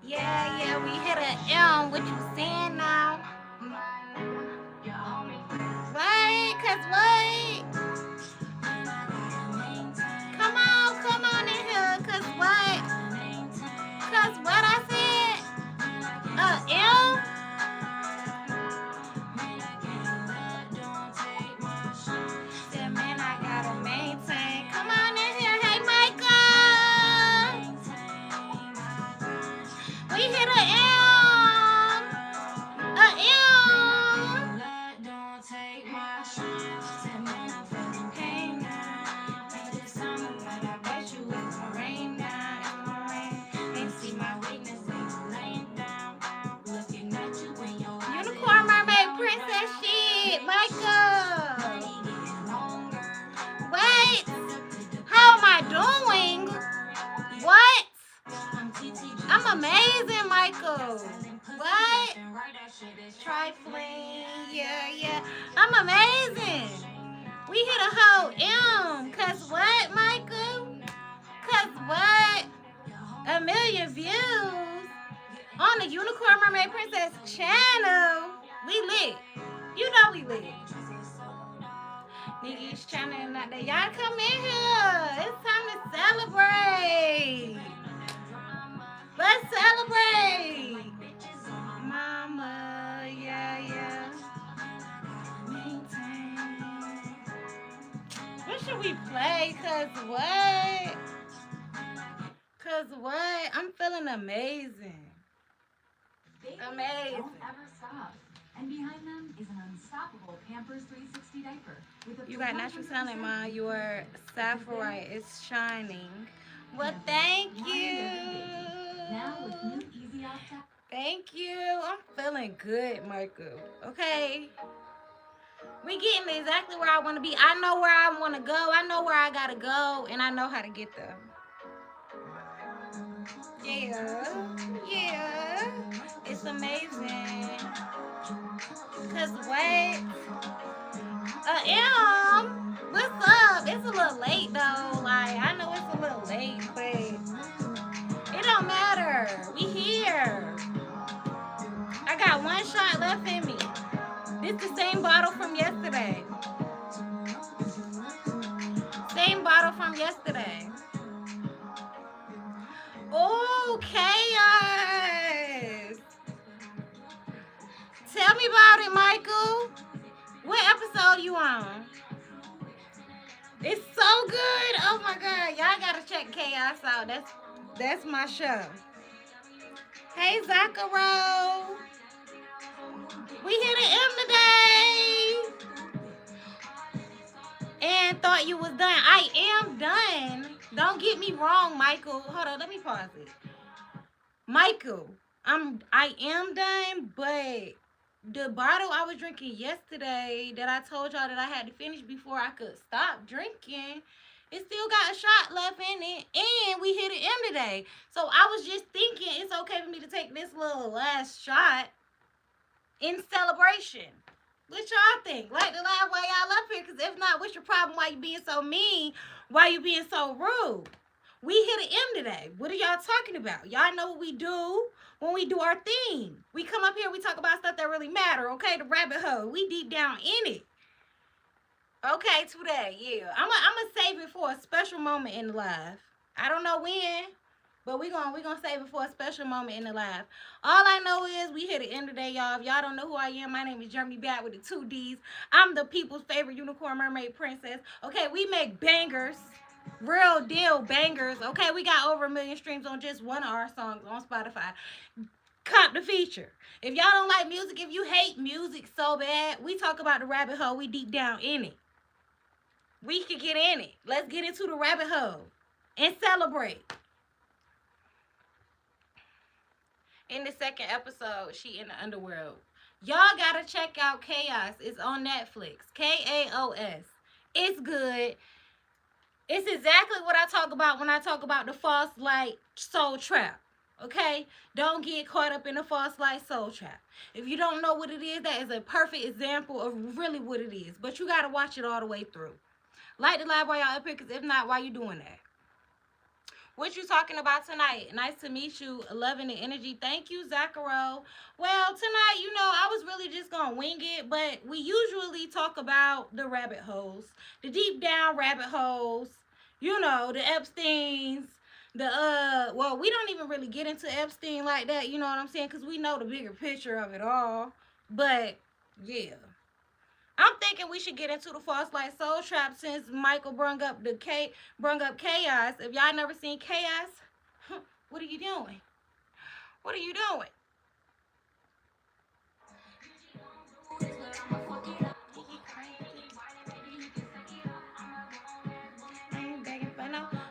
Yeah, we hit a M. What you saying now? Wait, cause wait. Come on in here, cause what? Cause what I said? M? Said, man, I gotta maintain. Come on in here. Hey, Micah. We hit a M. A M. Unicorn Mermaid Princess shit. Micah. Wait. How am I doing? What? I'm amazing, Michael. What? Trifling. Yeah. I'm amazing. We hit a whole M. Cause what, Michael? Cause what? A million views on the Unicorn Mermaid Princess channel. We lit. You know we lit. Niggas channel not that. Y'all come in here. It's time to celebrate. Let's celebrate. Mama, yeah. What should we play? Cause what? I'm feeling amazing. Amazing. Don't ever stop. And behind them is an unstoppable Pampers 360 diaper. You got natural talent, Ma. Your sapphire is shining. Well, thank you. Now with new easy off. Thank you. I'm feeling good, Michael. Okay. We getting exactly where I want to be. I know where I want to go. I know where I got to go. And I know how to get there. Yeah. It's amazing. Cause what? What's up? It's a little late though. Like, I know it's a little late, but it don't matter. We here. I got one shot left in me. This the same bottle from yesterday. Same bottle from yesterday. Oh, chaos. Tell me about it, Michael. What episode you on? It's so good. Oh my God. Y'all gotta check Chaos out. That's my show. Hey, Zakaro. We hit an M today. And thought you was done. I am done. Don't get me wrong, Michael. Hold on, let me pause it. Michael, I am done, but the bottle I was drinking yesterday that I told y'all that I had to finish before I could stop drinking, it still got a shot left in it, and we hit an M today. So I was just thinking it's okay for me to take this little last shot in celebration. What y'all think? Like the laugh while y'all up here, because if not, what's your problem? Why you being so mean? Why you being so rude? We hit an M today. What are y'all talking about? Y'all know what we do when we do our thing. We come up here, we talk about stuff that really matter, okay? The rabbit hole. We deep down in it. Okay, today, yeah. I'm gonna save it for a special moment in the live. I don't know when, but we gonna save it for a special moment in the live. All I know is we hit the end of the day, y'all. If y'all don't know who I am, my name is Germanybadd with the 2 D's. I'm the people's favorite unicorn mermaid princess. Okay, we make bangers. Real deal bangers. Okay, we got over 1 million streams on just one of our songs on Spotify. Cop the feature. If y'all don't like music, if you hate music so bad, we talk about the rabbit hole. We deep down in it. We can get in it. Let's get into the rabbit hole and celebrate. In the second episode, she in the underworld. Y'all gotta check out Chaos. It's on Netflix. Kaos. It's good. It's exactly what I talk about when I talk about the false light soul trap. Okay? Don't get caught up in the false light soul trap. If you don't know what it is, that is a perfect example of really what it is. But you gotta watch it all the way through. Like the live while y'all up here, because if not, why you doing that? What you talking about tonight? Nice to meet you. Loving the energy. Thank you, Zacharo. Well, tonight, I was really just gonna wing it, but we usually talk about the rabbit holes, the deep down rabbit holes. The Epsteins. Well, we don't even really get into Epstein like that. You know what I'm saying? Because we know the bigger picture of it all. But yeah. I'm thinking we should get into the false light soul trap since Michael brung up chaos. If y'all never seen chaos, what are you doing? What are you doing?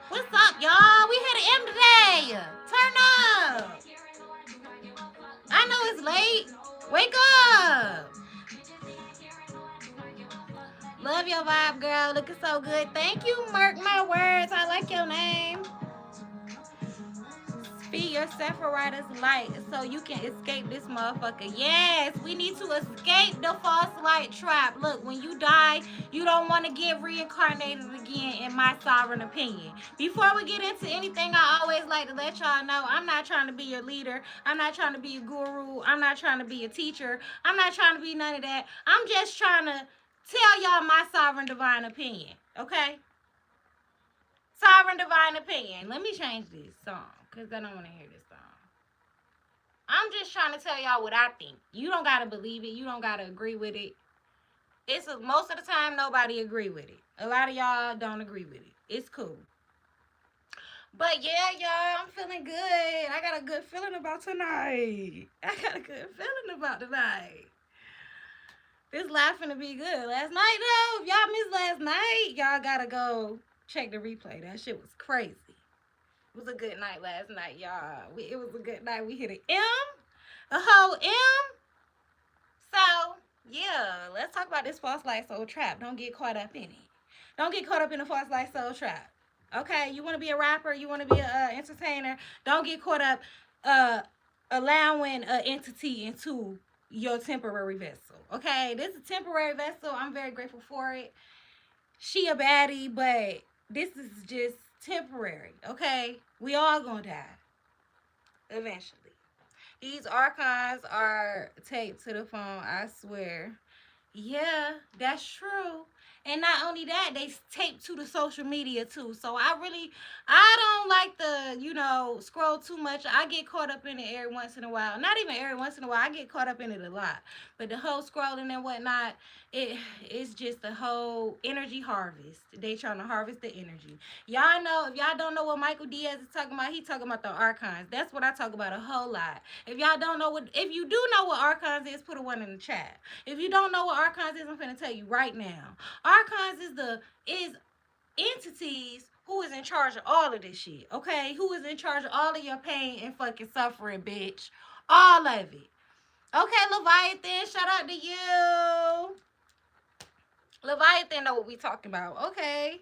What's up, y'all? We had an M today. Turn up. I know it's late. Wake up. Love your vibe, girl. Looking so good. Thank you, Mark my words. I like your name. Be your Sephiroth's light so you can escape this motherfucker. Yes, we need to escape the false light trap. Look, when you die, you don't want to get reincarnated again, in my sovereign opinion. Before we get into anything, I always like to let y'all know I'm not trying to be your leader. I'm not trying to be a guru. I'm not trying to be a teacher. I'm not trying to be none of that. I'm just trying to tell y'all my sovereign divine opinion. Okay? Sovereign divine opinion. Let me change this song, because I don't want to hear this song. I'm just trying to tell y'all what I think. You don't got to believe it. You don't got to agree with it. Most of the time, nobody agree with it. A lot of y'all don't agree with it. It's cool. But yeah, y'all, I'm feeling good. I got a good feeling about tonight. This live finna be good. Last night, though, if y'all missed last night, y'all gotta go check the replay. That shit was crazy. It was a good night last night, y'all. It was a good night. We hit an M, a whole M. So, yeah, let's talk about this false light soul trap. Don't get caught up in it. Don't get caught up in the false light soul trap. Okay, you want to be a rapper, you want to be an entertainer. Don't get caught up allowing an entity into your temporary vessel. Okay, this is a temporary vessel. I'm very grateful for it. She a baddie, but this is just temporary. Okay, we all gonna die eventually. These archives are taped to the phone, I swear. Yeah, that's true. And not only that, they tape to the social media too. So I don't like the, scroll too much. I get caught up in it every once in a while. Not even every once in a while. I get caught up in it a lot. But the whole scrolling and whatnot, it's just the whole energy harvest. They trying to harvest the energy. Y'all know, if y'all don't know what Michael Diaz is talking about, he talking about the archons. That's what I talk about a whole lot. If y'all don't know if you do know what archons is, put a 1 in the chat. If you don't know what archons is, I'm finna tell you right now. Archons is entities who is in charge of all of this shit, okay? Who is in charge of all of your pain and fucking suffering, bitch. All of it. Okay, Leviathan, shout out to you. Leviathan know what we talking about, okay?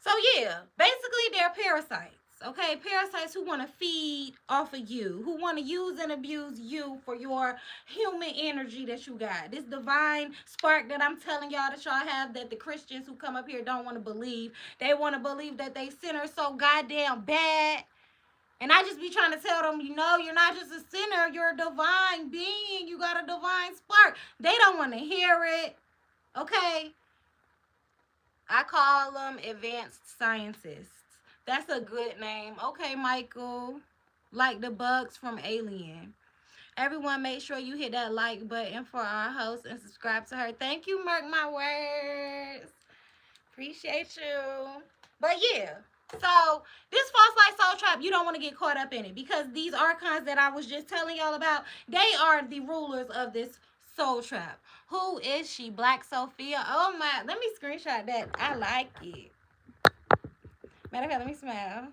So yeah, basically they're parasites. Okay, parasites who want to feed off of you, who want to use and abuse you for your human energy that you got. This divine spark that I'm telling y'all that y'all have, that the Christians who come up here don't want to believe. They want to believe that they sinners so goddamn bad. And I just be trying to tell them, you're not just a sinner, you're a divine being. You got a divine spark. They don't want to hear it. Okay? I call them advanced scientists. That's a good name. Okay, Michael. Like the bugs from Alien. Everyone, make sure you hit that like button for our host and subscribe to her. Thank you, Mark my words. Appreciate you. But yeah. So, this false light soul trap, you don't want to get caught up in it. Because these archons that I was just telling y'all about, they are the rulers of this soul trap. Who is she? Black Sophia? Oh my. Let me screenshot that. I like it. Matter of fact, let me smile.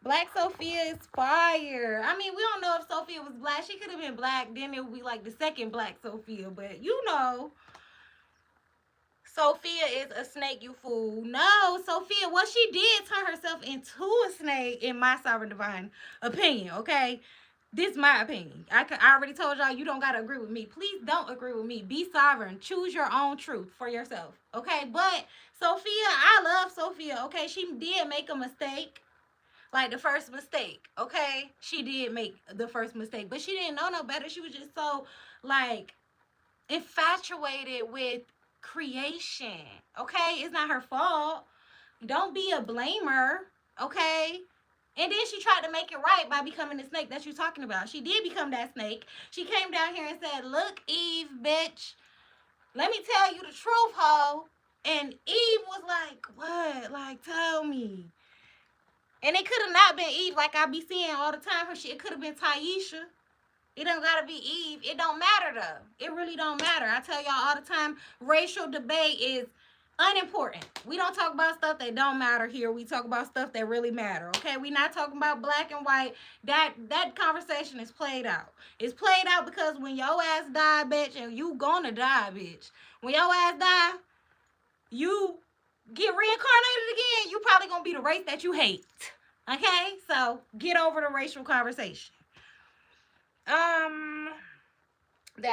Black Sophia is fire. I mean, we don't know if Sophia was black. She could have been black. Then it would be like the second Black Sophia. But Sophia is a snake, you fool. No, Sophia, what she did turn herself into a snake, in my sovereign divine opinion, okay? This is my opinion. I already told y'all you don't gotta agree with me. Please don't agree with me. Be sovereign. Choose your own truth for yourself. Okay? But Sophia, I love Sophia. Okay, she did make a mistake. Like the first mistake. Okay? She did make the first mistake. But she didn't know no better. She was just so like infatuated with creation. Okay? It's not her fault. Don't be a blamer. Okay? And then she tried to make it right by becoming the snake that you're talking about. She did become that snake. She came down here and said, look, Eve, bitch, let me tell you the truth, ho. And Eve was like, what? Like, tell me. And it could have not been Eve like I be seeing all the time. It could have been Taisha. It don't gotta be Eve. It don't matter though. It really don't matter. I tell y'all all the time, racial debate is unimportant. We don't talk about stuff that don't matter here. We talk about stuff that really matter. Okay, we not talking about black and white. That conversation is played out. It's played out because when your ass die, bitch, and you gonna die, bitch. When your ass die, you get reincarnated again. You probably gonna be the race that you hate. Okay, so get over the racial conversation. That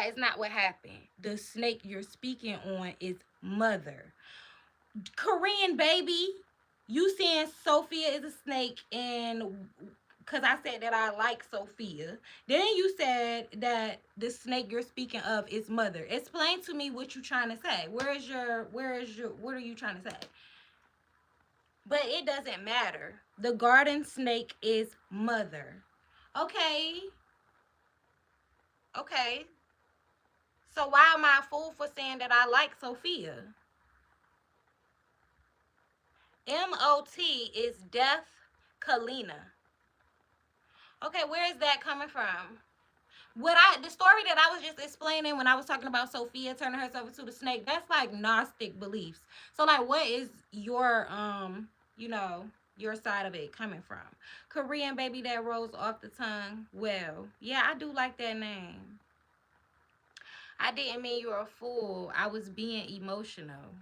is not what happened. The snake you're speaking on is mother. Korean baby, you saying Sophia is a snake, and because I said that I like Sophia, then you said that the snake you're speaking of is mother. Explain to me what you're trying to say. What are you trying to say? But it doesn't matter. The garden snake is mother. Okay. Okay. So why am I a fool for saying that I like Sophia? M-O-T is Death Kalina. Okay, where is that coming from? The story that I was just explaining when I was talking about Sophia turning herself into the snake, that's like Gnostic beliefs. So like what is your your side of it coming from? Korean baby that rolls off the tongue. Well, yeah, I do like that name. I didn't mean you were a fool. I was being emotional.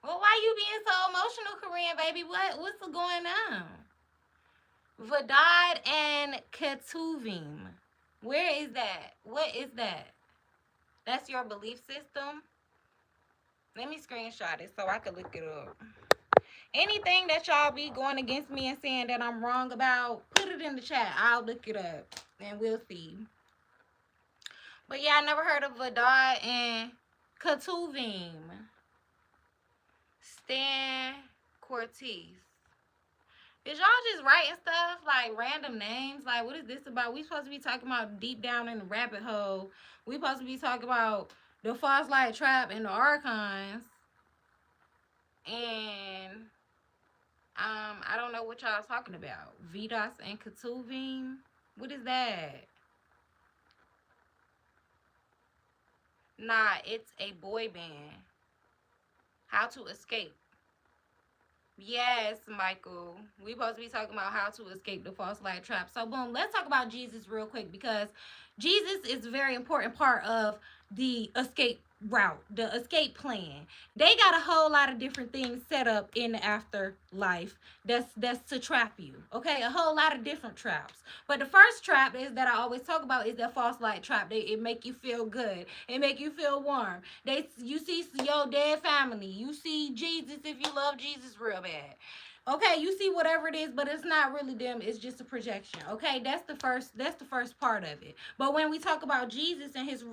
Well, why you being so emotional, Korean baby? What's going on? Vadad and Ketuvim. Where is that? What is that? That's your belief system? Let me screenshot it so I can look it up. Anything that y'all be going against me and saying that I'm wrong about, put it in the chat. I'll look it up and we'll see. But yeah, I never heard of Vadad and Ketuvim. Stan Cortez. Is y'all just writing stuff like random names? Like, what is this about? We supposed to be talking about deep down in the rabbit hole. We supposed to be talking about the false light trap and the archons. And I don't know what y'all talking about. Vidas and Ketuvim. What is that? Nah, it's a boy band. How to escape. Yes, Michael. We supposed to be talking about how to escape the false light trap. So, boom, let's talk about Jesus real quick because Jesus is a very important part of the escape route, the escape plan. They got a whole lot of different things set up in the afterlife that's to trap you. Okay, a whole lot of different traps. But the first trap is that I always talk about is that false light trap. It make you feel good. It make you feel warm. You see your dead family. You see Jesus if you love Jesus real bad. Okay, you see whatever it is, but it's not really them. It's just a projection. Okay, that's the first part of it. But when we talk about Jesus and his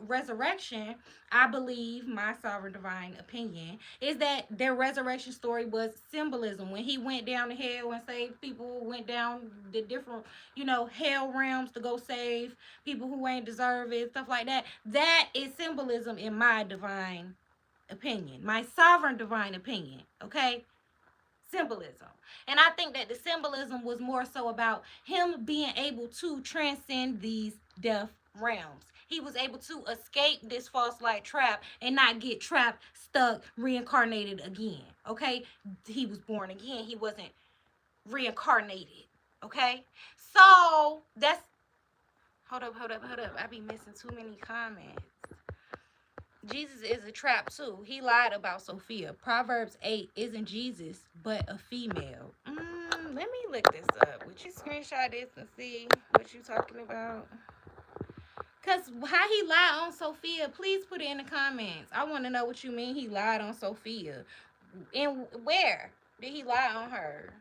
resurrection, I believe my sovereign divine opinion is that their resurrection story was symbolism. When he went down to hell and saved people, went down the different hell realms to go save people who ain't deserve it, stuff like that. That is symbolism in my divine opinion, my sovereign divine opinion. Okay. Symbolism. And I think that the symbolism was more so about him being able to transcend these death realms. He was able to escape this false light trap and not get trapped, stuck, reincarnated again. Okay? He was born again. He wasn't reincarnated. Okay? So that's hold up. I be missing too many comments. Jesus is a trap too. He lied about Sophia. Proverbs 8 isn't Jesus, but a female. Let me look this up. Would you screenshot this and see what you talking about? Cause how he lied on Sophia, please put it in the comments. I want to know what you mean he lied on Sophia. And where did he lie on her?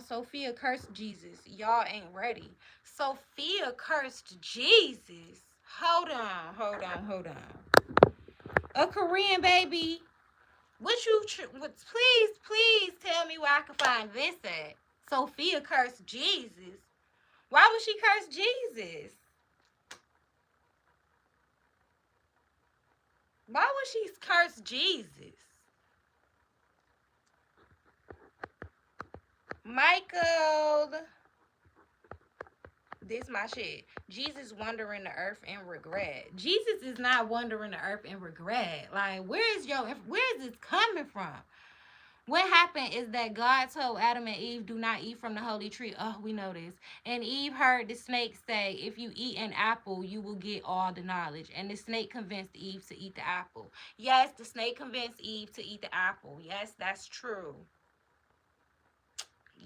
Sophia cursed Jesus. Y'all ain't ready. Sophia cursed Jesus. Hold on. A Korean baby. Please tell me where I can find this at. Sophia cursed Jesus. Why would she curse Jesus? Why would she curse Jesus? Michael. This my shit. Jesus wandering the earth in regret. Jesus is not wandering the earth in regret. Like, where is this coming from? What happened is that God told Adam and Eve, do not eat from the holy tree. Oh, we know this. And Eve heard the snake say, if you eat an apple, you will get all the knowledge. And the snake convinced Eve to eat the apple. Yes, the snake convinced Eve to eat the apple. Yes, that's true.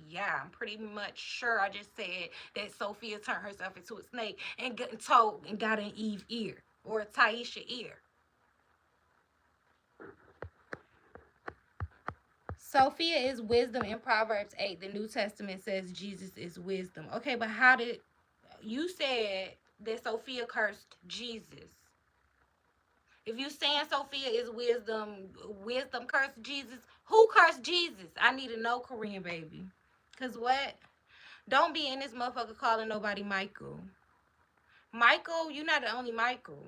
Yeah, I'm pretty much sure I just said that Sophia turned herself into a snake and got in Eve's ear or Taisha's ear. Sophia is wisdom in Proverbs 8. The New Testament says Jesus is wisdom. Okay, but how did you said that Sophia cursed Jesus? If you saying Sophia is wisdom cursed Jesus, who cursed Jesus? I need to know, Korean baby. Cause what? Don't be in this motherfucker calling nobody Michael. Michael, you're not the only Michael.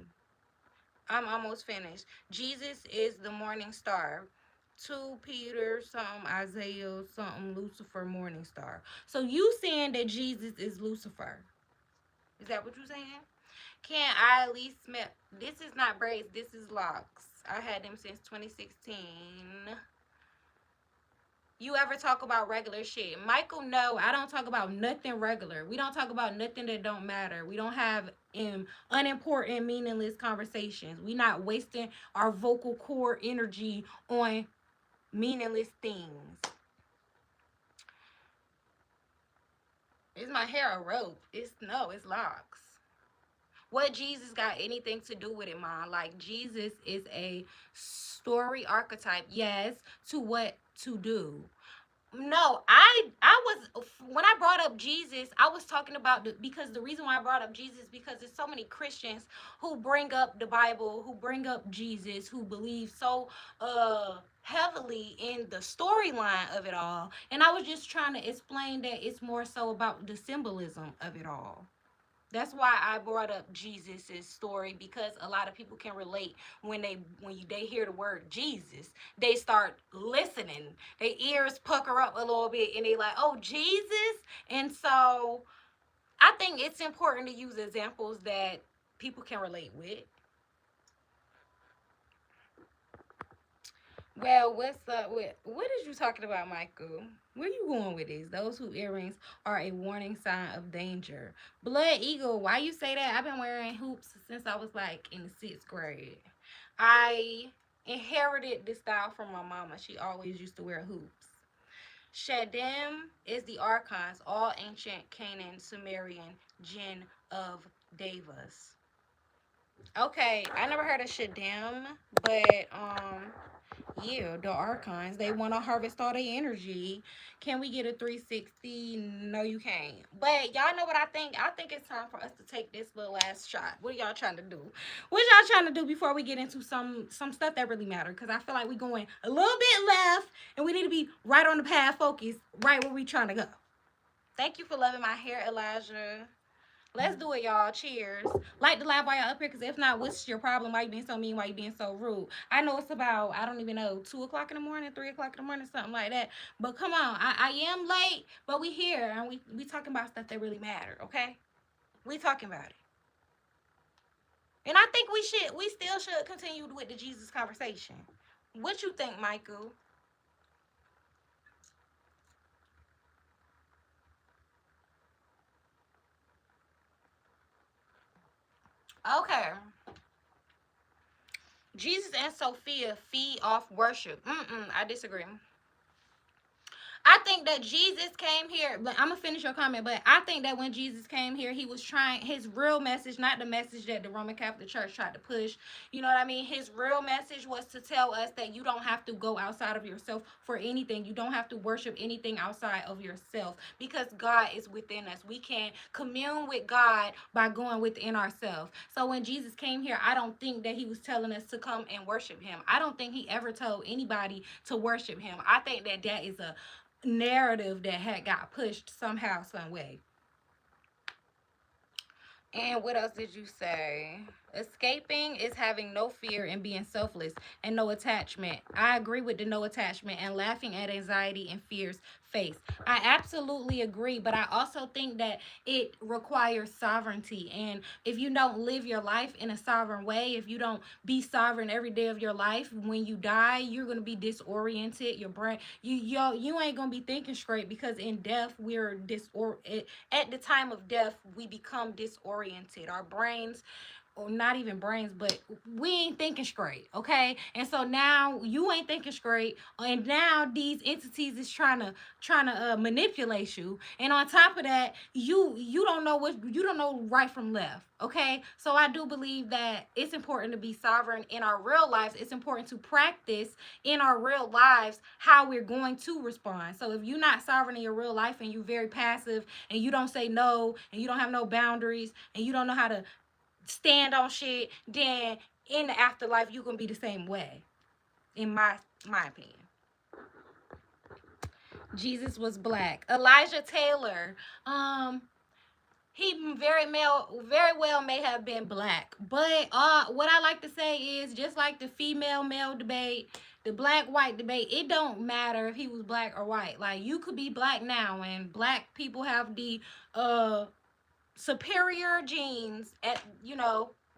I'm almost finished. Jesus is the morning star. 2 Peter, something, Isaiah, something, Lucifer, morning star. So you saying that Jesus is Lucifer? Is that what you saying? Can I at least smell? This is not braids. This is locks. I had them since 2016. You ever talk about regular shit? Michael, no, I don't talk about nothing regular. We don't talk about nothing that don't matter. We don't have unimportant, meaningless conversations. We not wasting our vocal cord energy on meaningless things. Is my hair a rope? It's locks. What Jesus got anything to do with it, Mom? Like, Jesus is a story archetype, yes, to what to do. No, I was, when I brought up Jesus, I was talking about because the reason why I brought up Jesus is because there's so many Christians who bring up the Bible, who bring up Jesus, who believe so heavily in the storyline of it all. And I was just trying to explain that it's more so about the symbolism of it all. That's why I brought up Jesus's story, because a lot of people can relate when they hear the word Jesus. They start listening. Their ears pucker up a little bit and they like, oh, Jesus. And so I think it's important to use examples that people can relate with. Well, what's up with what is you talking about, Michael? Where you going with this? Those who earrings are a warning sign of danger. Blood Eagle, why you say that? I've been wearing hoops since I was like in the 6th grade. I inherited this style from my mama. She always used to wear hoops. Shaddam is the archons, all ancient Canaan, Sumerian, Jinn of Devas. Okay, I never heard of Shaddam, but yeah, the archons, they want to harvest all their energy. Can we get a 360? No, you can't. But y'all know what I think? I think it's time for us to take this little ass shot. What are y'all trying to do? What y'all trying to do before we get into some stuff that really matter? Because I feel like we're going a little bit left and we need to be right on the path, focused, right where we trying to go. Thank you for loving my hair, Elijah. Let's do it, y'all. Cheers. Like the live while y'all up here, because if not, what's your problem? Why you being so mean? Why you being so rude? I know it's about, I don't even know, 2 o'clock in the morning, 3 o'clock in the morning, something like that. But come on, I am late, but we here, and we talking about stuff that really matter, okay? We talking about it. And I think we still should continue with the Jesus conversation. What you think, Michael? Okay. Jesus and Sophia feed off worship. I disagree. I think that Jesus came here. I'm gonna finish your comment, but I think that when Jesus came here, he was trying his real message, not the message that the Roman Catholic Church tried to push. You know what I mean? His real message was to tell us that you don't have to go outside of yourself for anything. You don't have to worship anything outside of yourself because God is within us. We can commune with God by going within ourselves. So when Jesus came here, I don't think that he was telling us to come and worship him. I don't think he ever told anybody to worship him. I think that that is a narrative that had got pushed somehow, some way. And what else did you say? Escaping is having no fear and being selfless and no attachment. I agree with the no attachment and laughing at anxiety and fears face. I absolutely agree, but I also think that it requires sovereignty. And if you don't live your life in a sovereign way, if you don't be sovereign every day of your life, when you die, you're gonna be disoriented. Your brain, you ain't gonna be thinking straight because in death we're at the time of death we become disoriented. Our brains, or not even brains, but we ain't thinking straight, okay? And so now you ain't thinking straight, and now these entities is trying to manipulate you. And on top of that, you don't know what you don't know right from left, okay? So I do believe that it's important to be sovereign in our real lives. It's important to practice in our real lives how we're going to respond. So if you're not sovereign in your real life and you're very passive and you don't say no and you don't have no boundaries and you don't know how to stand on shit, then in the afterlife you're gonna be the same way. In my opinion. Jesus was black. Elijah Taylor. He very well may have been black. But what I like to say is just like the female male debate, the black white debate, it don't matter if he was black or white. Like you could be black now and black people have the superior genes at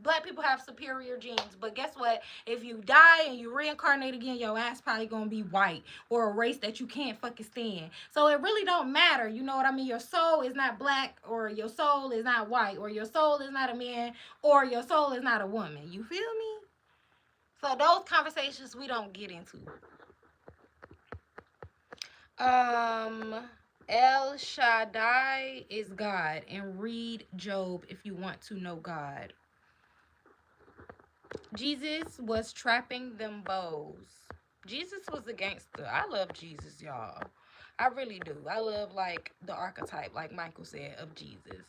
black people have superior genes, but guess what, if you die and you reincarnate again, your ass probably gonna be white or a race that you can't fucking stand. So it really don't matter, you know what I mean? Your soul is not black, or your soul is not white, or your soul is not a man, or your soul is not a woman. You feel me? So those conversations we don't get into. um El Shaddai is God, and read Job if you want to know God. Jesus was trapping them bows. Jesus was a gangster. I love Jesus, y'all. I really do. I love like the archetype, like Michael said, of Jesus.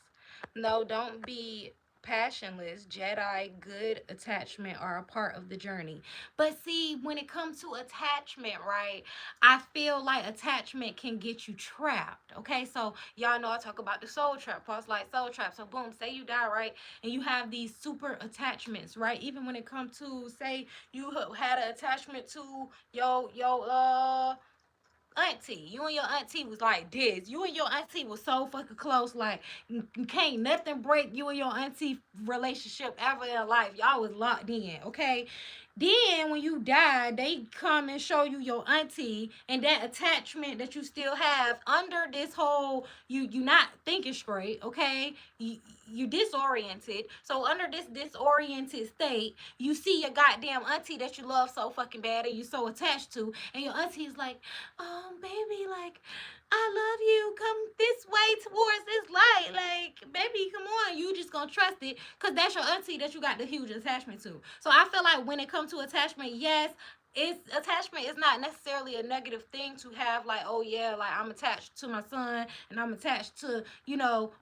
No, don't be passionless. Jedi, good attachment are a part of the journey. But see, when it comes to attachment, right, I feel like attachment can get you trapped. Okay, so y'all know I talk about the soul trap, pause like soul trap. So boom, say you die, right, and you have these super attachments, right? Even when it comes to, say you had an attachment to your auntie. You and your auntie was like this. You and your auntie was so fucking close. Like, can't nothing break you and your auntie relationship ever in life. Y'all was locked in, okay? Then when you die, they come and show you your auntie, and that attachment that you still have under this whole you not thinking straight, okay? You disoriented. So under this disoriented state, you see your goddamn auntie that you love so fucking bad and you so attached to, and your auntie's like, baby, like, I love you. Come this way towards this light. Like, baby, come on. You just gonna trust it because that's your auntie that you got the huge attachment to. So I feel like when it comes to attachment, yes, attachment is not necessarily a negative thing to have. Like, oh yeah, like I'm attached to my son and I'm attached to,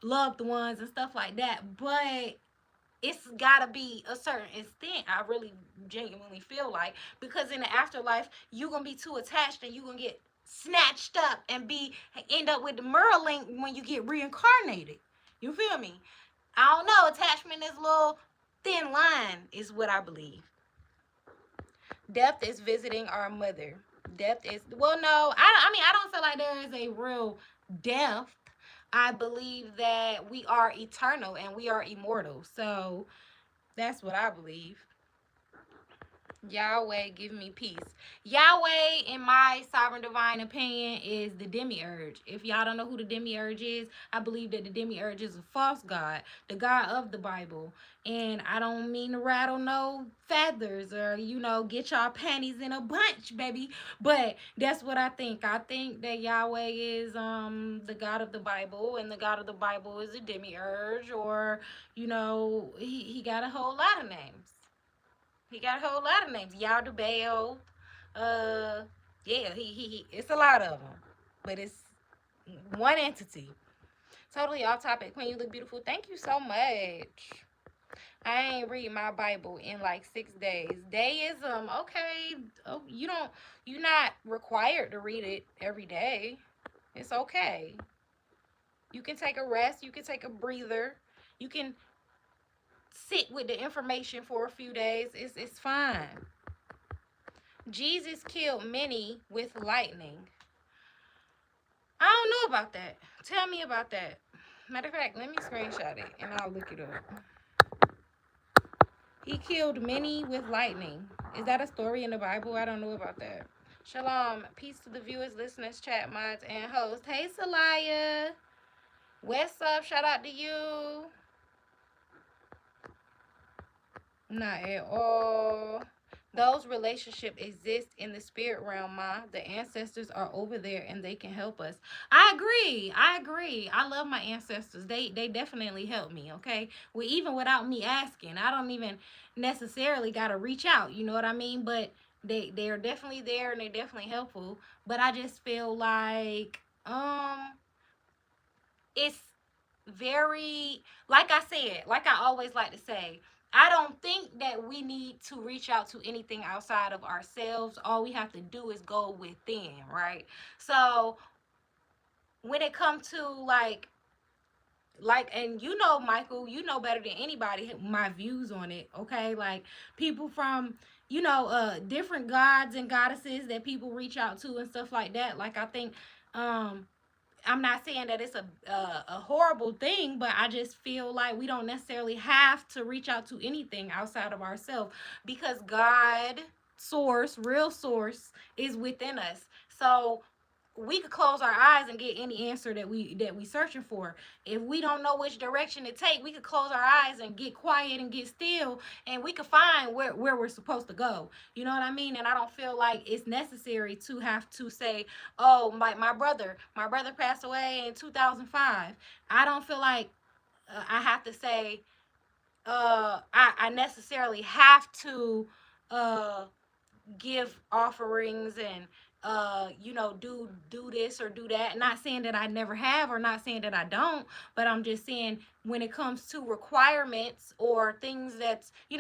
loved ones and stuff like that. But it's gotta be a certain extent. I really genuinely feel like, because in the afterlife you're gonna be too attached and you're gonna get snatched up and end up with the Merlin when you get reincarnated. You feel me? I don't know. Attachment is a little thin line, is what I believe. Death is visiting our mother. Death is, well, no, I mean, I don't feel like there is a real death. I believe that we are eternal and we are immortal. So that's what I believe. Yahweh, give me peace. Yahweh, in my sovereign divine opinion, is the demiurge. If y'all don't know who the demiurge is, I believe that the demiurge is a false god, the god of the Bible. And I don't mean to rattle no feathers or, get y'all panties in a bunch, baby. But that's what I think. I think that Yahweh is the God of the Bible, and the God of the Bible is a demiurge, or he got a whole lot of names. He got a whole lot of names. Yaldabaoth. Uh, yeah, he. It's a lot of them, but it's one entity. Totally off topic. Queen, you look beautiful. Thank you so much. I ain't read my Bible in like 6 days. Deism, okay. Oh, you're not required to read it every day. It's okay. You can take a rest. You can take a breather. You can sit with the information for a few days. It's fine. Jesus killed many with lightning. I don't know about that. Tell me about that. Matter of fact, let me screenshot it and I'll look it up. He killed many with lightning. Is that a story in the Bible? I don't know about that. Shalom. Peace to the viewers, listeners, chat mods, and hosts. Hey, Salaya. What's up? Shout out to you. Not at all. Those relationships exist in the spirit realm, Ma. The ancestors are over there and they can help us. I agree. I love my ancestors. They definitely help me, okay? Well, even without me asking. I don't even necessarily gotta reach out, you know what I mean? But they are definitely there and they're definitely helpful. But I just feel like it's very, like I said, like I always like to say, I don't think that we need to reach out to anything outside of ourselves. All we have to do is go within, right? So when it comes to and Michael, you know better than anybody my views on it, okay? Like people from different gods and goddesses that people reach out to and stuff like that. Like I think I'm not saying that it's a horrible thing, but I just feel like we don't necessarily have to reach out to anything outside of ourselves, because God, source, real source, is within us. So we could close our eyes and get any answer that we searching for. If we don't know which direction to take, we could close our eyes and get quiet and get still, and we could find where we're supposed to go. You know what I mean? And I don't feel like it's necessary to have to say, oh, my brother passed away in 2005. I don't feel like I have to say I necessarily have to uh give offerings and do this or do that. Not saying that I never have, or not saying that I don't, but I'm just saying when it comes to requirements or things that's I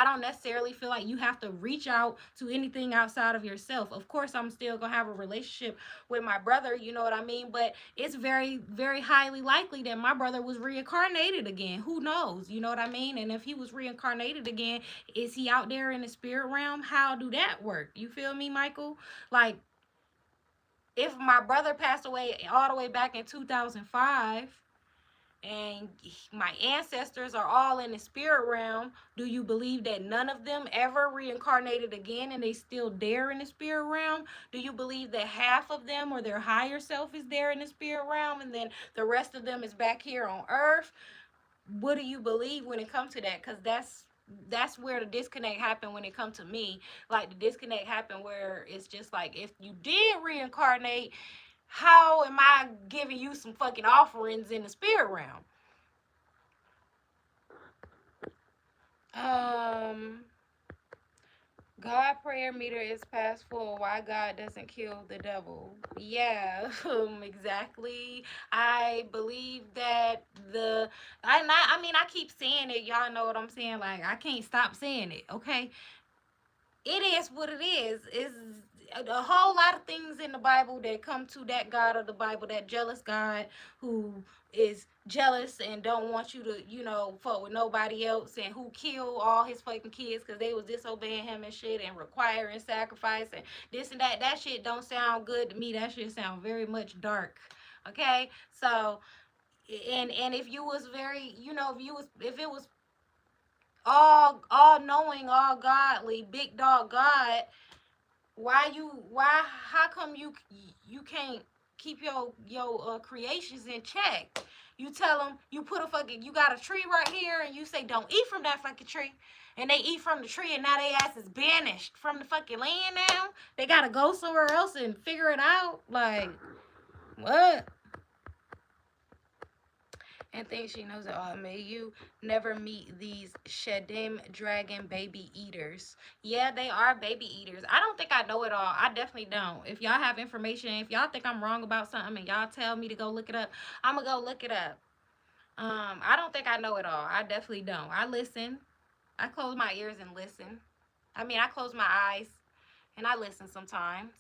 don't necessarily feel like you have to reach out to anything outside of yourself. Of course I'm still gonna have a relationship with my brother, you know what I mean, but it's very, very highly likely that my brother was reincarnated again. Who knows, you know what I mean? And if he was reincarnated again, is he out there in the spirit realm? How do that work? You feel me, Michael? Like, if my brother passed away all the way back in 2005 and my ancestors are all in the spirit realm, do you believe that none of them ever reincarnated again and they still there in the spirit realm? Do you believe that half of them or their higher self is there in the spirit realm and then the rest of them is back here on earth? What do you believe when it comes to that? Because that's where the disconnect happened when it comes to me. Like, the disconnect happened where it's just like, if you did reincarnate, how am I giving you some fucking offerings in the spirit realm? God prayer meter is past full. Why God doesn't kill the devil? Yeah, exactly. I believe that I keep saying it. Y'all know what I'm saying. Like, I can't stop saying it. Okay, it is what it is. It's a whole lot of things in the Bible that come to that God of the Bible, that jealous God who is jealous and don't want you to, fuck with nobody else, and who killed all his fucking kids because they was disobeying him and shit and requiring sacrifice and this and that. That shit don't sound good to me. That shit sound very much dark. Okay, so and if you was very, if it was all knowing, all godly, big dog God, why how come you can't keep your creations in check? You tell them, you put a fucking, you got a tree right here and you say don't eat from that fucking tree, and they eat from the tree, and now they ass is banished from the fucking land. Now they gotta go somewhere else and figure it out. Like, what? And think she knows it all. May you never meet these Shedim dragon baby eaters. Yeah, they are baby eaters. I don't think I know it all. I definitely don't. If y'all have information, if y'all think I'm wrong about something and y'all tell me to go look it up, I'm gonna go look it up. I don't think I know it all. I definitely don't. I listen. I close my ears and listen. I mean, I close my eyes and I listen sometimes.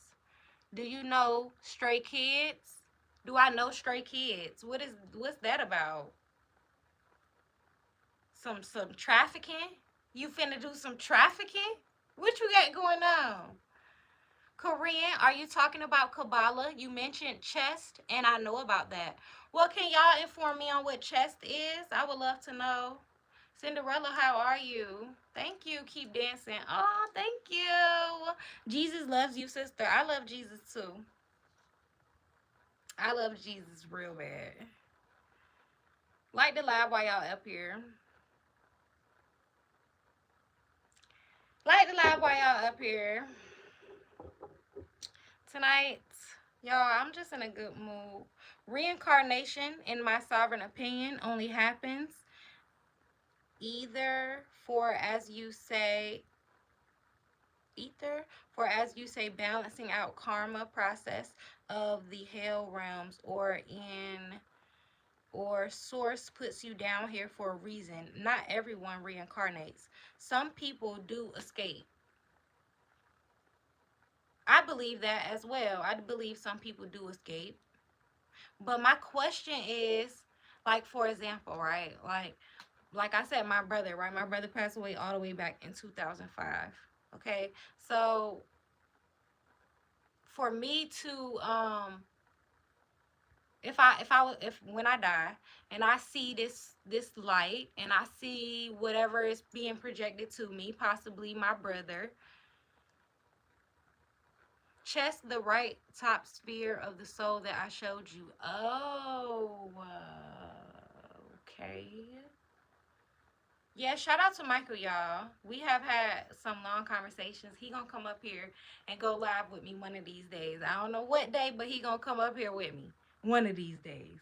Do you know Stray Kids? Do I know Stray Kids? What's that about? Some trafficking? You finna do some trafficking? What you got going on? Korean, are you talking about Kabbalah? You mentioned chest, and I know about that. Well, can y'all inform me on what chest is? I would love to know. Cinderella, how are you? Thank you. Keep dancing. Oh, thank you. Jesus loves you, sister. I love Jesus too. I love Jesus real bad. Like the live while y'all up here. Like the live while y'all up here. Tonight, y'all, I'm just in a good mood. Reincarnation, in my sovereign opinion, only happens either for, as you say, balancing out karma process of the hell realms, or source puts you down here for a reason. Not everyone reincarnates. Some people do escape. I believe that as well. I believe some people do escape. But my question is, like, for example, right? Like I said, my brother, right? My brother passed away all the way back in 2005. Okay? So for me to if when I die and I see this light and I see whatever is being projected to me, possibly my brother, chest the right top sphere of the soul that I showed you. Oh, okay. Yeah, shout out to Michael, y'all. We have had some long conversations. He gonna come up here and go live with me one of these days. I don't know what day, but he gonna come up here with me one of these days.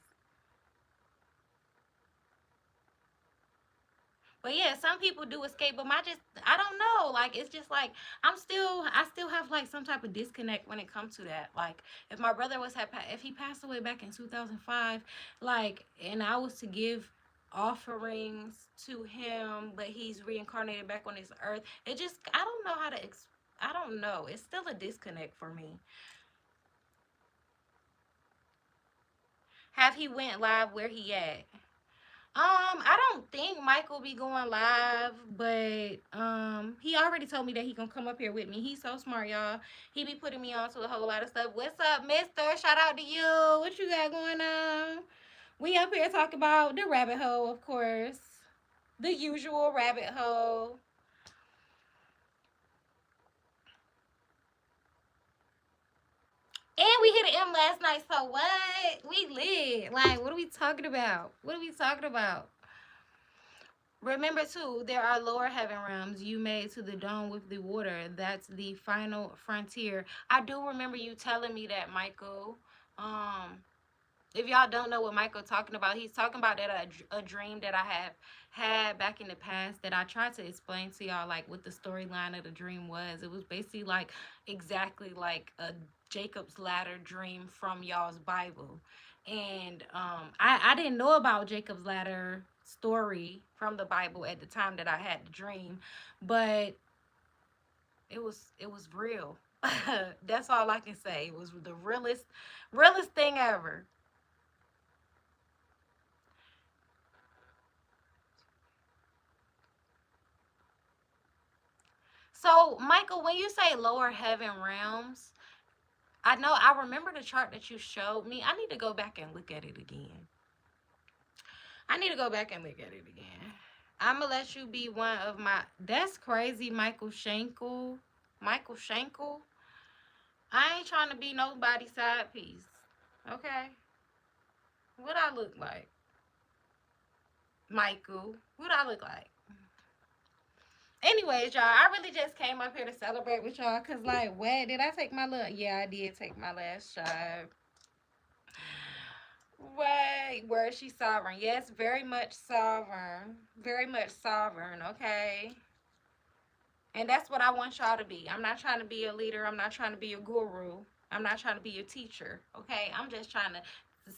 But yeah, some people do escape, but I don't know. Like, it's just like I still have like some type of disconnect when it comes to that. Like, if my brother if he passed away back in 2005, like, and I was to give offerings to him, but he's reincarnated back on this earth, I don't know how to I don't know. It's still a disconnect for me. Have he went live? Where he at? I don't think Michael be going live, but he already told me that he gonna come up here with me. He's so smart, y'all. He be putting me on to a whole lot of stuff. What's up, Mister? Shout out to you. What you got going on? We up here talking about the rabbit hole, of course, the usual rabbit hole. And we hit an M last night, so what? We lit. Like, what are we talking about? What are we talking about? Remember too, there are lower heaven realms. You made to the dome with the water. That's the final frontier. I do remember you telling me that, Michael. Um, if y'all don't know what Michael talking about, he's talking about that a dream that I have had back in the past that I tried to explain to y'all, like what the storyline of the dream was. It was basically like exactly like a Jacob's ladder dream from y'all's Bible. And I didn't know about Jacob's ladder story from the Bible at the time that I had the dream, but it was real. That's all I can say. It was the realest thing ever. So, Michael, when you say lower heaven realms, I remember the chart that you showed me. I need to go back and look at it again. I need to go back and look at it again. I'm gonna let you be one of my. That's crazy, Michael Schenkel. Michael Schenkel. I ain't trying to be nobody's side piece. Okay, what I look like, Michael? What I look like? Anyways, y'all, I really just came up here to celebrate with y'all, cause like, what did I take my little? Yeah, I did take my last shot. Wait, where is she sovereign? Yes, very much sovereign. Very much sovereign, okay? And that's what I want y'all to be. I'm not trying to be a leader. I'm not trying to be a guru. I'm not trying to be a teacher, okay? I'm just trying to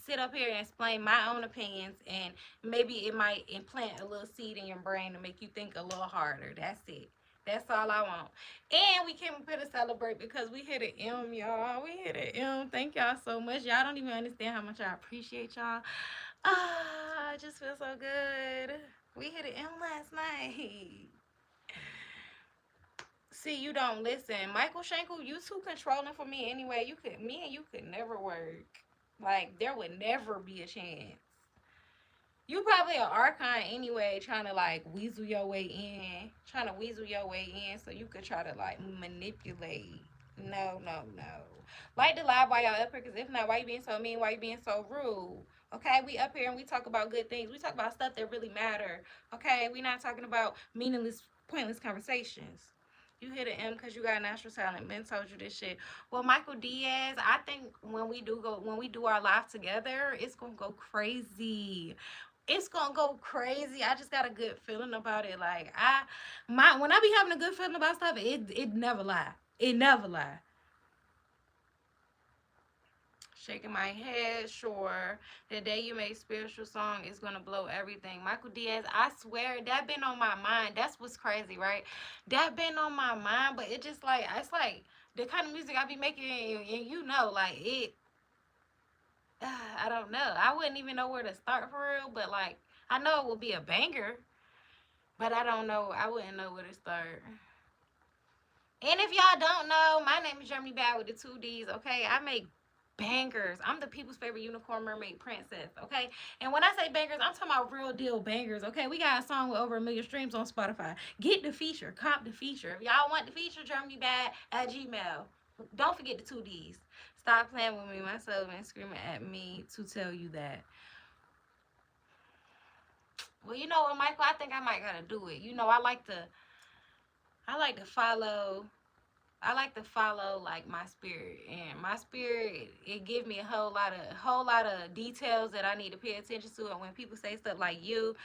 sit up here and explain my own opinions, and maybe it might implant a little seed in your brain to make you think a little harder. That's it. That's all I want. And we came up here to celebrate because we hit an M, y'all. We hit an M. Thank y'all so much. Y'all don't even understand how much I appreciate y'all. Ah, I just feel so good. We hit an M last night. See, you don't listen. Michael Schenkel, you too controlling for me anyway. Me and you could never work. Like, there would never be a chance. You probably an archon anyway, trying to like weasel your way in. Trying to weasel your way in so you could try to like manipulate. No, no, no. Like to lie while y'all up here, because if not, why you being so mean? Why you being so rude? Okay, we up here and we talk about good things. We talk about stuff that really matter. Okay, we not talking about meaningless, pointless conversations. You hit an M because you got natural talent. Ben told you this shit. Well, Michael Diaz, I think when we do our live together, it's gonna go crazy. It's gonna go crazy. I just got a good feeling about it. Like when I be having a good feeling about stuff, it never lie. It never lie. Shaking my head, sure. The day you make spiritual song is gonna blow everything. Michael Diaz, I swear that been on my mind. That's what's crazy, right? That been on my mind, but it just like it's like the kind of music I be making, and you know, like it. I don't know. I wouldn't even know where to start for real, but like I know it will be a banger, but I don't know. I wouldn't know where to start. And if y'all don't know, my name is Germanybadd with the two D's, okay? I make bangers. I'm the people's favorite unicorn mermaid princess, okay? And when I say bangers, I'm talking about real deal bangers, okay? We got a song with over 1 million streams on Spotify. Get the feature. Cop the feature. If y'all want the feature, Germanybadd at Gmail. Don't forget the two D's. Stop playing with me, myself, and screaming at me to tell you that. Well, you know what, Michael? I think I might gotta do it. You know, I like to follow like my spirit, and my spirit, it give me a whole lot of details that I need to pay attention to. And when people say stuff like you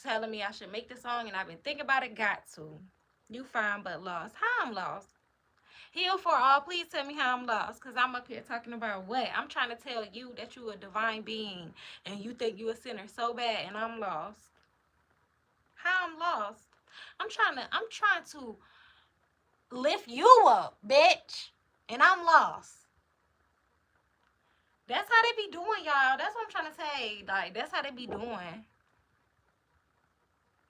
telling me I should make the song and I've been thinking about it, got to. You fine but lost. How I'm lost? Heal for all. Please tell me how I'm lost, because I'm up here talking about what? I'm trying to tell you that you a divine being and you think you a sinner so bad, and I'm lost. How I'm lost? I'm trying to lift you up, bitch. And I'm lost. That's how they be doing, y'all. That's what I'm trying to say. Like, that's how they be doing.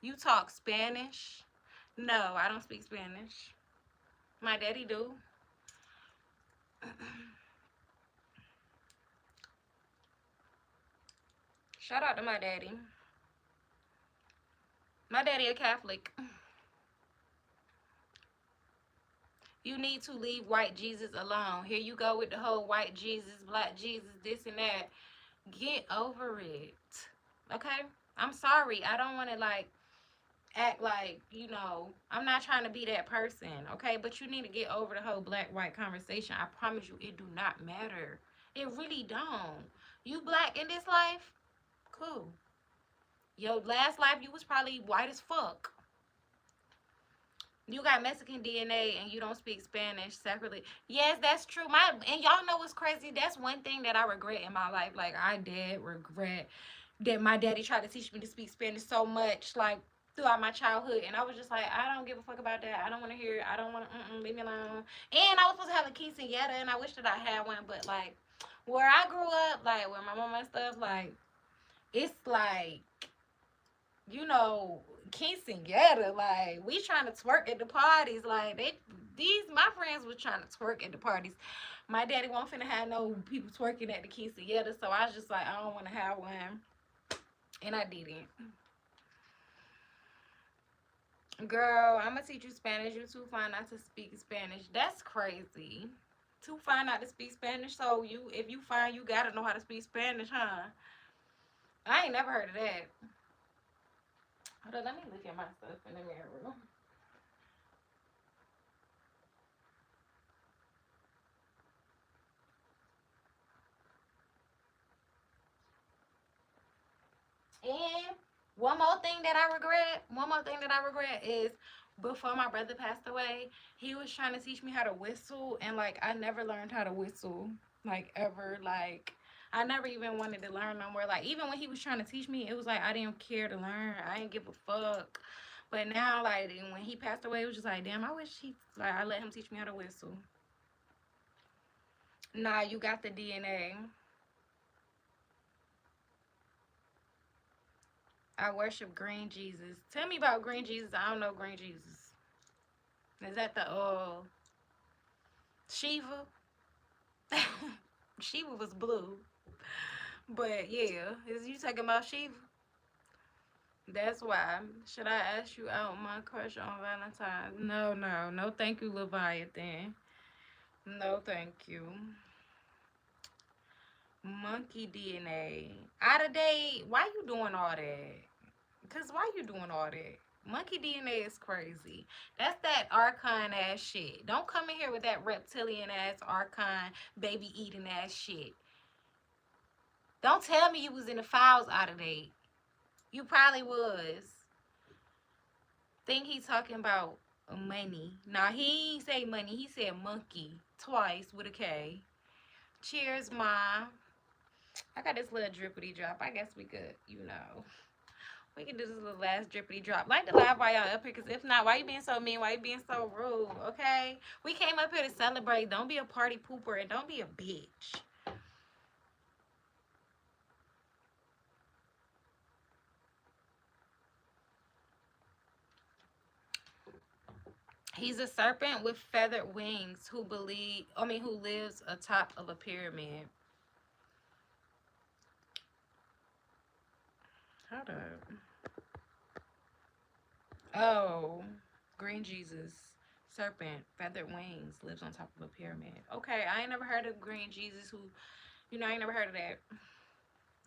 You talk Spanish? No, I don't speak Spanish. My daddy do. Shout out to my daddy. My daddy a Catholic. You need to leave white Jesus alone. Here you go with the whole white Jesus, black Jesus, this and that. Get over it. Okay? I'm sorry. I don't want to like act like, I'm not trying to be that person, okay? But you need to get over the whole black white conversation. I promise you, it do not matter. It really don't. You black in this life? Cool. Your last life, you was probably white as fuck. You got Mexican DNA and you don't speak Spanish separately. Yes, that's true. And y'all know what's crazy? That's one thing that I regret in my life. Like, I did regret that my daddy tried to teach me to speak Spanish so much, like, throughout my childhood. And I was just like, I don't give a fuck about that. I don't want to hear it. I don't want to, leave me alone. And I was supposed to have a quinceañera, and I wish that I had one. But, like, where I grew up, like, where my mama and stuff, like, it's like, quinceañera, like, we trying to twerk at the parties. Like, my friends was trying to twerk at the parties. My daddy won't finna have no people twerking at the quinceañera, so I was just like, I don't want to have one. And I didn't. Girl, I'm gonna teach you Spanish. You too fine not to speak Spanish. That's crazy. Too fine not to speak Spanish. So if you fine, you gotta know how to speak Spanish, huh? I ain't never heard of that. Hold on, let me look at my stuff in the mirror. And one more thing that I regret is before my brother passed away, he was trying to teach me how to whistle, and like I never learned how to whistle, like ever. Like I never even wanted to learn no more. Like even when he was trying to teach me, it was like I didn't care to learn. I didn't give a fuck. But now, like when he passed away, it was just like, damn, I wish I let him teach me how to whistle. Nah, you got the DNA. I worship Green Jesus. Tell me about Green Jesus. I don't know Green Jesus. Is that the Shiva? Shiva was blue. But yeah, is you talking about Shiva? That's why. Should I ask you out my crush on Valentine's? No, no. No thank you, Leviathan. No thank you. Monkey DNA. Out of date. Why you doing all that? Cause why you doing all that? Monkey DNA is crazy. That's that archon ass shit. Don't come in here with that reptilian ass archon baby eating ass shit. Don't tell me you was in the files out of date. You probably was. Think he talking about money. Nah, he ain't say money. He said monkey twice with a K. Cheers, ma. I got this little drippity drop. I guess we could, we can do this little last drippity drop. Like the live while y'all up here, because if not, why you being so mean? Why you being so rude? Okay? We came up here to celebrate. Don't be a party pooper and don't be a bitch. He's a serpent with feathered wings who lives atop of a pyramid. Hold up. Oh, Green Jesus. Serpent, feathered wings, lives on top of a pyramid. Okay, I ain't never heard of Green Jesus who, I ain't never heard of that.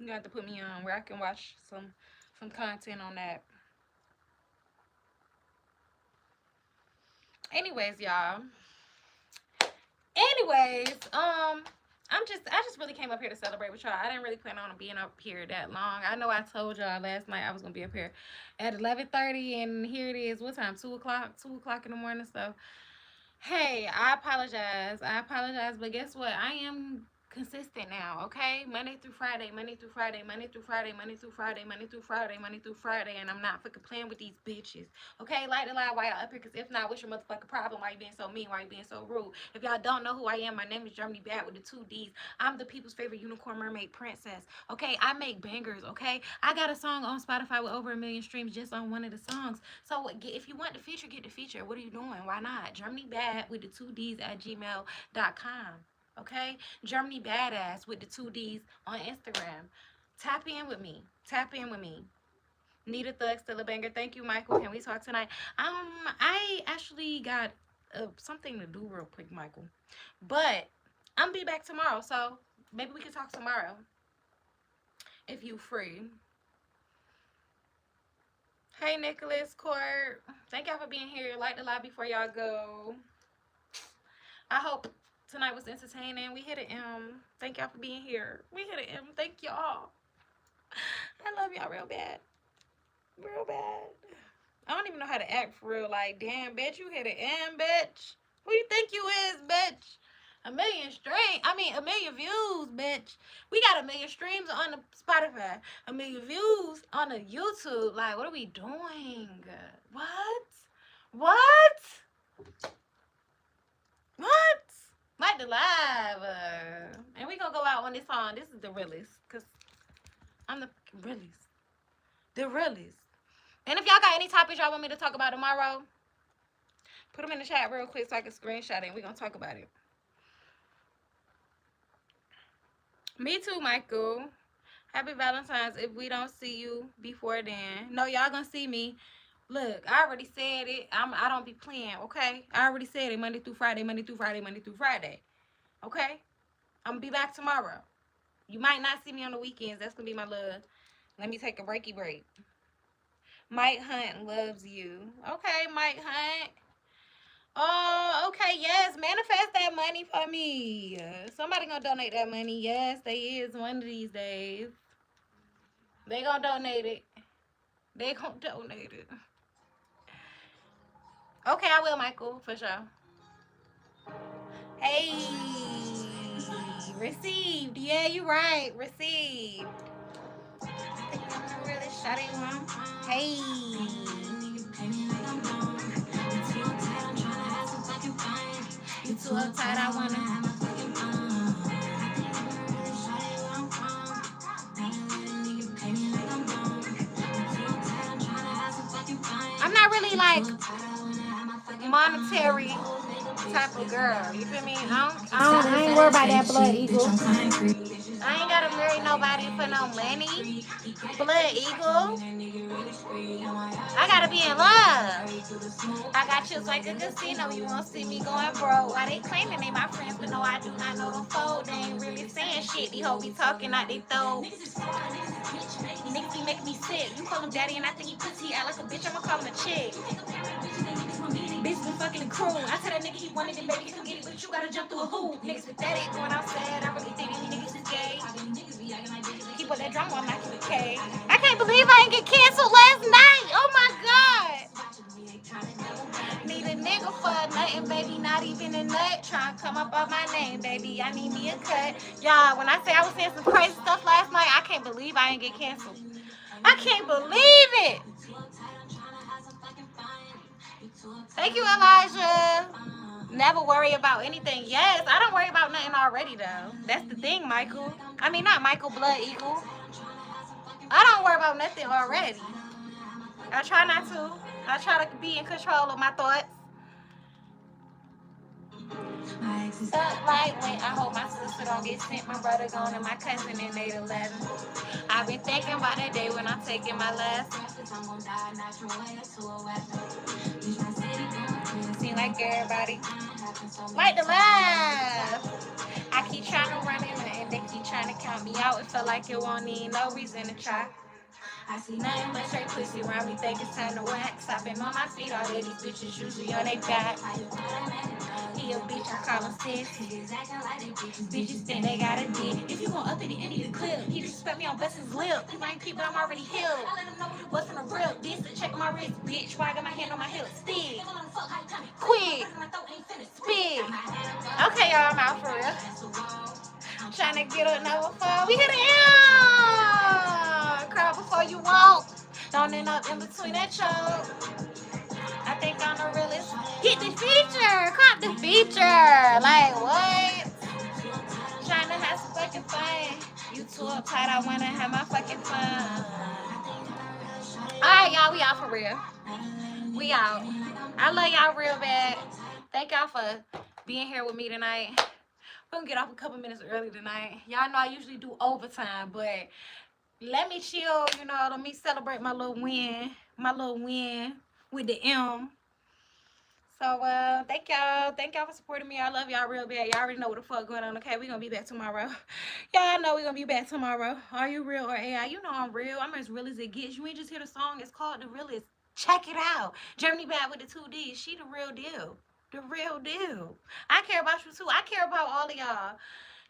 You have to put me on where I can watch some content on that. Anyways, y'all. Anyways, I just really came up here to celebrate with y'all. I didn't really plan on being up here that long. I know I told y'all last night I was gonna be up here at 11:30, and here it is. What time? 2 o'clock. 2 o'clock in the morning. So, hey, I apologize. But guess what? I am consistent now, okay? Monday through Friday, Monday through Friday, Monday through Friday, Monday through Friday, Monday through Friday, Monday through Friday, and I'm not fucking playing with these bitches, okay? Like the lie while y'all up here, because if not, what's your motherfucking problem? Why you being so mean? Why you being so rude? If y'all don't know who I am, my name is Germanybadd with the 2 D's. I'm the people's favorite unicorn mermaid princess, okay? I make bangers, okay? I got a song on Spotify with over 1 million streams just on one of the songs. So if you want the feature, get the feature. What are you doing? Why not? Germanybadd with the 2D's at gmail.com. Okay? Germany Badass with the 2D's on Instagram. Tap in with me. Tap in with me. Need a thug, still a banger. Thank you, Michael. Can we talk tonight? I actually got something to do real quick, Michael. But I'm be back tomorrow, so maybe we can talk tomorrow if you free. Hey, Nicholas, Court. Thank y'all for being here. Like the live before y'all go. I hope tonight was entertaining. We hit an M. Thank y'all for being here. We hit an M. Thank y'all. I love y'all real bad. Real bad. I don't even know how to act for real. Like, damn, bitch, you hit an M, bitch. Who you think you is, bitch? 1 million views, bitch. We got 1 million streams on the Spotify. 1 million views on the YouTube. Like, what are we doing? What? What? What? Like the live. And we gonna go out on this song. This is the realest. Because I'm the realest. The realest. And if y'all got any topics y'all want me to talk about tomorrow, put them in the chat real quick so I can screenshot it and we gonna talk about it. Me too, Michael. Happy Valentine's if we don't see you before then. No, y'all gonna see me Look, I already said it. I don't be playing, okay? I already said it. Monday through Friday, Monday through Friday, Monday through Friday. Okay? I'm gonna be back tomorrow. You might not see me on the weekends. That's gonna be my love. Let me take a breaky break. Mike Hunt loves you. Okay, Mike Hunt. Oh, okay, yes. Manifest that money for me. Somebody gonna donate that money. Yes, they is one of these days. They gonna donate it. They gonna donate it. Okay, I will, Michael, for sure. Hey, received. Yeah, you right. Received. I think I'm gonna really shut it on. Hey. You too uptight, I wanna. I'm not really like monetary type of girl. You feel me? I ain't worried about that blood eagle. I ain't gotta marry nobody for no money. Blood eagle. I gotta be in love. I got chills like a casino. You won't see me going broke. Why they claiming they my friends, but no, I do not know them fold. They ain't really saying shit. These hoes be talking out they throat. Niggas be making me sick. You call him daddy and I think he pussy out like a bitch. I'ma call him a chick. Bitch been fucking the crew. I tell that nigga he wanted it, baby, he can get it, but you gotta jump through a hoop. Niggas pathetic, going outside. I really think these niggas is gay. Keep up that drama, I'm not keeping K. I can't believe I ain't get canceled last night. Oh my god. Need a nigga for nothing, baby, not even a nut. Trying to come up on my name, baby. I need me a cut. Y'all, when I say I was saying some crazy stuff last night, I can't believe I ain't get canceled. I can't believe it. Thank you, Elijah. Never worry about anything. Yes, I don't worry about nothing already, though. That's the thing, Michael. I mean, not Michael, Blood Eagle. I don't worry about nothing already. I try not to. I try to be in control of my thoughts. Like when I hope my sister don't get sent, my brother gone and my cousin in 8-11. I've been thinking about that day when I'm taking my last. Seem like everybody like the laugh. I keep trying to run in and they keep trying to count me out. It felt like it won't need no reason to try. I see nothing but straight pussy around me, think it's time to wax. I've been on my feet all day, these bitches usually on their back. He a bitch, I call him sis. Bitches think they got a dick. If you gon' up at the end of the clip, he disrespect me on bust his lip. You ain't people, I'm already healed. What's in the real? This to check my wrist, bitch. Why I got my hand on my hip? Stick. Quick. Spit. Okay, y'all, I'm out for real. I'm trying to get another phone. We hit the end. Cry before you walk. Don't end up in between that choke. I think I'm the realest. Hit the feature. Cop the feature. Like, what? Trying to have some fucking fun. You too uptight. I want to have my fucking fun. Alright, y'all. We out for real. We out. I love y'all real bad. Thank y'all for being here with me tonight. We're gonna get off a couple minutes early tonight. Y'all know I usually do overtime, but let me chill, you know, let me celebrate my little win with the M. So thank y'all for supporting me. I love y'all real bad. Y'all already know what the fuck going on. Okay, we gonna be back tomorrow. Y'all know we gonna be back tomorrow. Are you real or AI? You know I'm real. I'm as real as it gets. You ain't just hear the song. It's called The Realest. Check it out. Germanybadd with the 2 D's. She the real deal. The real deal. I care about you too. I care about all of y'all.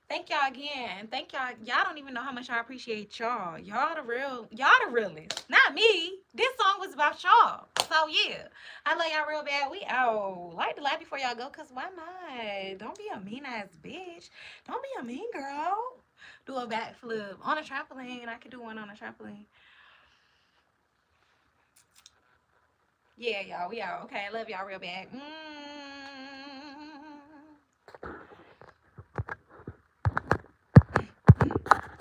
Thank y'all again. Thank y'all. Y'all don't even know how much I appreciate y'all. Y'all the realest. Not me. This song was about y'all. So yeah. I love y'all real bad. We out. Like to laugh before y'all go, cause why not? Don't be a mean ass bitch. Don't be a mean girl. Do a backflip on a trampoline. I could do one on a trampoline. Yeah, y'all. We out. Okay, I love y'all real bad.